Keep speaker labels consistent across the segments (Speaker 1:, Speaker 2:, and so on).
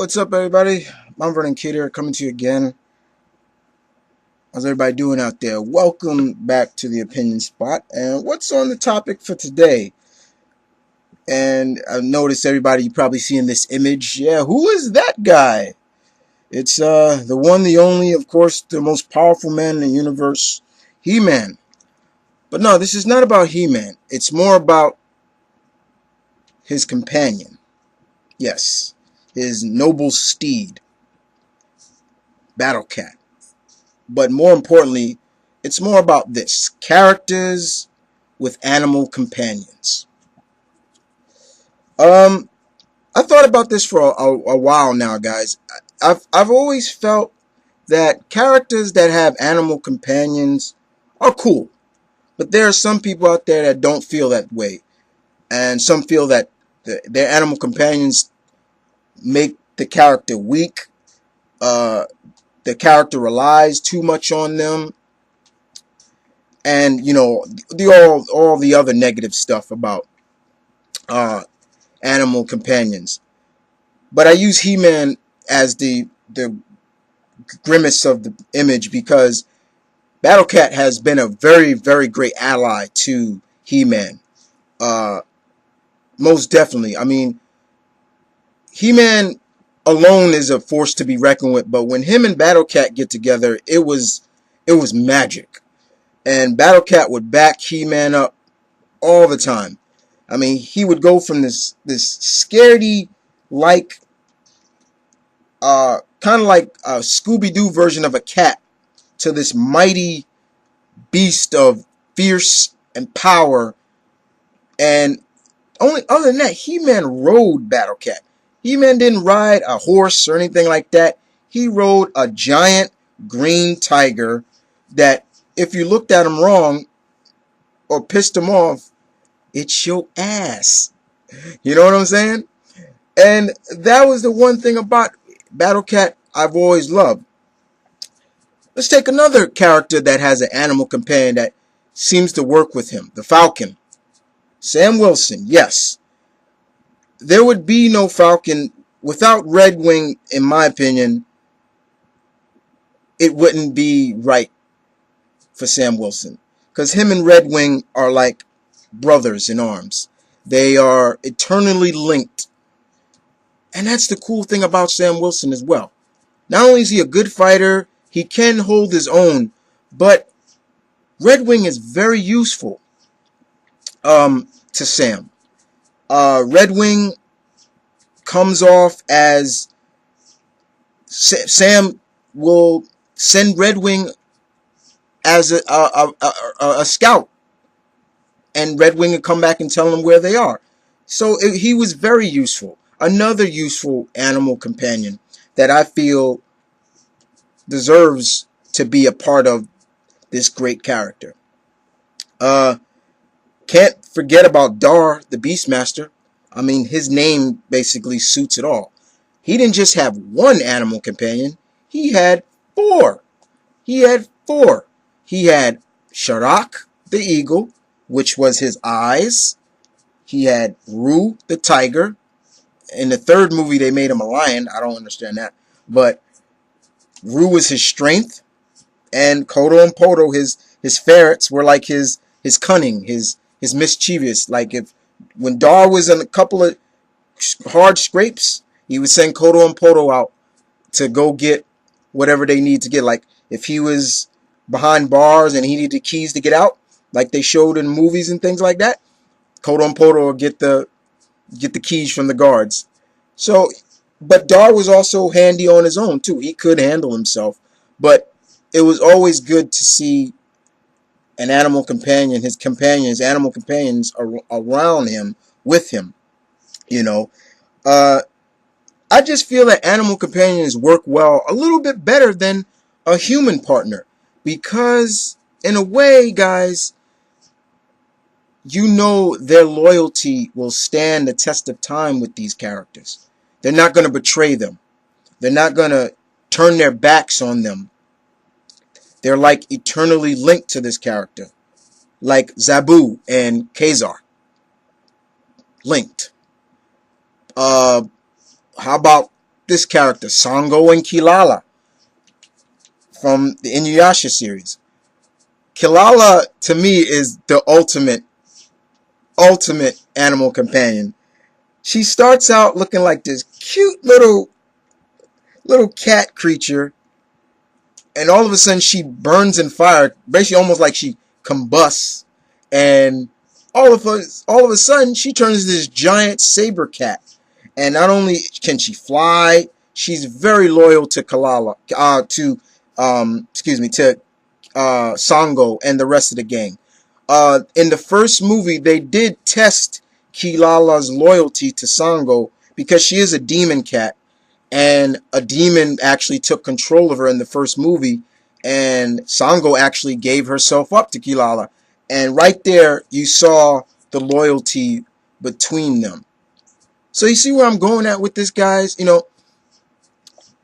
Speaker 1: What's up, everybody? I'm Vernon Cater coming to you again. How's everybody doing out there? Welcome back to the Opinion Spot. And what's on the topic for today? And I've noticed everybody probably seeing this image. Yeah, who is that guy? It's the one, the only, of course, the most powerful man in the universe, He-Man. But no, this is not about He-Man. It's more about his companion. Yes, his noble steed, Battlecat. But more importantly, it's more about this. Characters with animal companions. I thought about this for a while now, guys. I've always felt that characters that have animal companions are cool. But there are some people out there that don't feel that way. And some feel that their animal companions make the character weak. The character relies too much on them. And, you know, all the other negative stuff about animal companions. But I use He-Man as the grimace of the image because Battlecat has been a very, very great ally to He-Man. Most definitely. I mean, He-Man alone is a force to be reckoned with, but when him and Battlecat get together, it was magic. And Battlecat would back He-Man up all the time. I mean, he would go from this scaredy like kind of like a Scooby-Doo version of a cat to this mighty beast of fierce and power. And only other than that, He-Man rode Battlecat. He-Man didn't ride a horse or anything like that. He rode a giant green tiger that if you looked at him wrong or pissed him off, it's your ass. You know what I'm saying? And that was the one thing about Battlecat I've always loved. Let's take another character that has an animal companion that seems to work with him. The Falcon. Sam Wilson, yes. There would be no Falcon without Red Wing, in my opinion. It wouldn't be right for Sam Wilson. Because him and Red Wing are like brothers in arms. They are eternally linked. And that's the cool thing about Sam Wilson as well. Not only is he a good fighter, he can hold his own, but Red Wing is very useful to Sam. Red Wing comes off as Sam will send Red Wing as a scout, and Red Wing will come back and tell them where they are. So he was very useful. Another useful animal companion that I feel deserves to be a part of this great character. Can't forget about Dar the Beastmaster. I mean, his name basically suits it all. He didn't just have one animal companion. He had four. He had Sharak the eagle, which was his eyes. He had Roo the tiger. In the third movie, they made him a lion. I don't understand that. But Roo was his strength. And Kodo and Podo, his ferrets, were like his cunning, his mischievous. Like when Dar was in a couple of hard scrapes, he would send Kodo and Podo out to go get whatever they need to get. Like if he was behind bars and he needed keys to get out, like they showed in movies and things like that, Kodo and Podo would get the keys from the guards. So, but Dar was also handy on his own too. He could handle himself, but it was always good to see an animal companion, animal companions around him, with him. You know, I just feel that animal companions work well, a little bit better than a human partner, because in a way, guys, you know their loyalty will stand the test of time with these characters. They're not going to betray them. They're not going to turn their backs on them. They're like eternally linked to this character. Like Zabu and Kazar. Linked. How about this character, Sango and Kilala, from the Inuyasha series. Kilala, to me, is the ultimate animal companion. She starts out looking like this cute little cat creature, and all of a sudden she burns in fire, basically almost like she combusts, and all of a sudden she turns into this giant saber cat. And not only can she fly, she's very loyal to Kalala, to Sango and the rest of the gang. In the first movie, they did test Kilala's loyalty to Sango because she is a demon cat, and a demon actually took control of her in the first movie, and Sango actually gave herself up to Kilala. And right there, you saw the loyalty between them. So you see where I'm going at with this, guys? You know,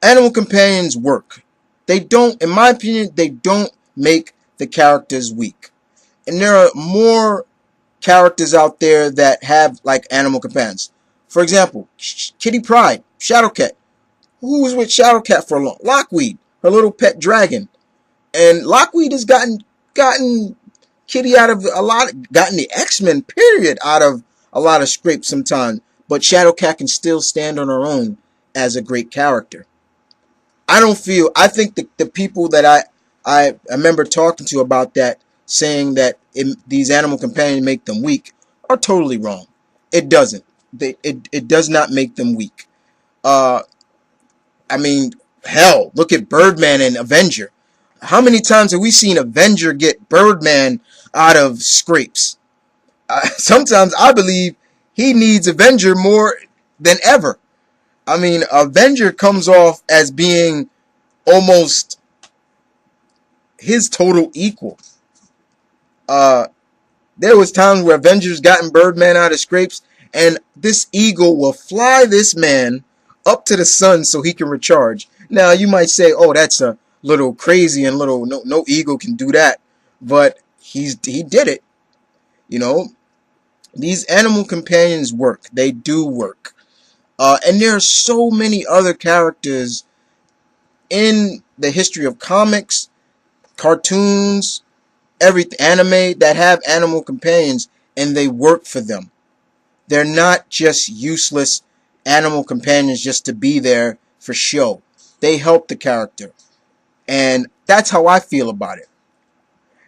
Speaker 1: animal companions work. They don't, in my opinion, they don't make the characters weak. And there are more characters out there that have like animal companions. For example, Kitty Pryde, Shadowcat. Who was with Shadowcat for a long? Lockweed, her little pet dragon. And Lockweed has gotten Kitty out of gotten the X-Men period out of a lot of scrapes sometimes. But Shadowcat can still stand on her own as a great character. I think the people that I remember talking to about that, saying that these animal companions make them weak, are totally wrong. It doesn't. It does not make them weak. I mean, hell, look at Birdman and Avenger. How many times have we seen Avenger get Birdman out of scrapes? Sometimes I believe he needs Avenger more than ever. I mean, Avenger comes off as being almost his total equal. There was times where Avengers gotten Birdman out of scrapes, and this eagle will fly this man up to the sun so he can recharge. Now you might say, "Oh, that's a little crazy, and no eagle can do that," but he did it. You know, these animal companions work. They do work, and there are so many other characters in the history of comics, cartoons, everything, anime, that have animal companions, and they work for them. They're not just useless animal companions just to be there for show. They help the character. And that's how I feel about it.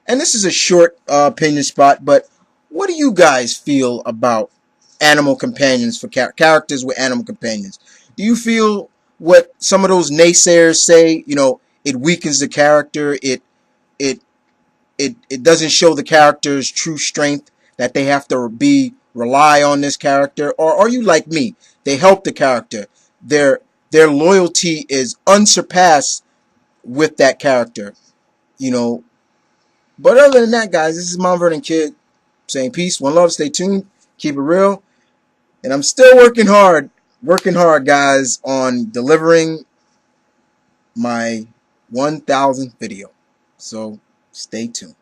Speaker 1: And this is a short opinion spot, but what do you guys feel about animal companions for characters with animal companions? Do you feel what some of those naysayers say, you know, it weakens the character, it doesn't show the character's true strength, that they have to rely on this character? Or are you like me? They help the character. Their loyalty is unsurpassed with that character, you know. But other than that, guys, this is Mount Vernon Kid saying peace, one love, stay tuned, keep it real. And I'm still working hard, guys, on delivering my 1,000th video. So stay tuned.